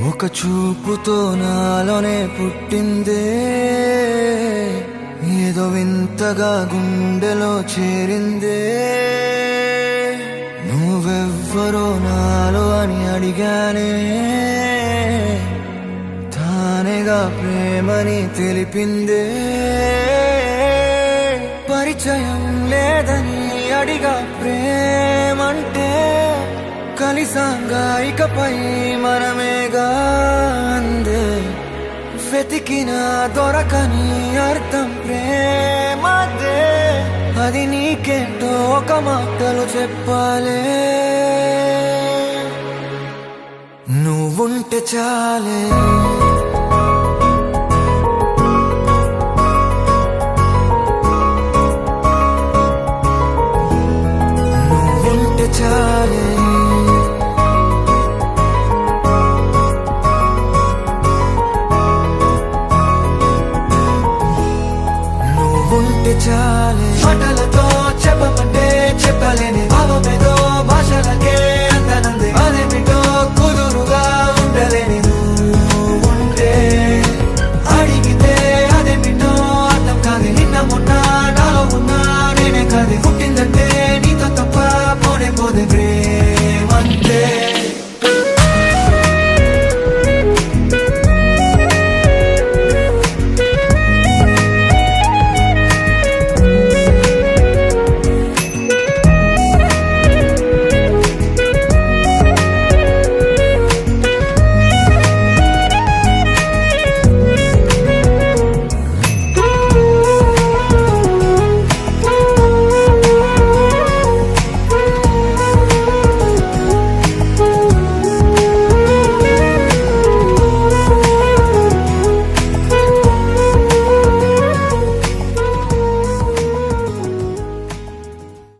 ఒక చూపుతో నాలోనే పుట్టిందే, ఏదో వింతగా గుండెలో చేరిందే. నువ్వెవ్వరో నాలో అని అడిగానే, తానేగా ప్రేమని తెలిపిందే. పరిచయం లేదని అడిగా ప్రేమంటే, కలిసాంగా ఇకపై మనమేగా అందే. వెతికినా దొరకని అర్థం ప్రేమదే, అది నీకేంటో ఒక మాటలు చెప్పాలే. నువ్వుంటే చాలే, నువ్వుంటే చాలే, ఉంటే చాలే. మాటలతో చెప్పమంటే చెప్పలేని భావమేదో భాషలకే అందనంది. అదేమిటో కుదురుగా ఉండలేని నువ్వుంటే, అడిగితే అదేమిటో అర్థం కాదు. నిన్న మొన్న నాలో ఉన్నా నేనే కాదు. పుట్టిందంటే నీతో తప్ప పోనే పోదే.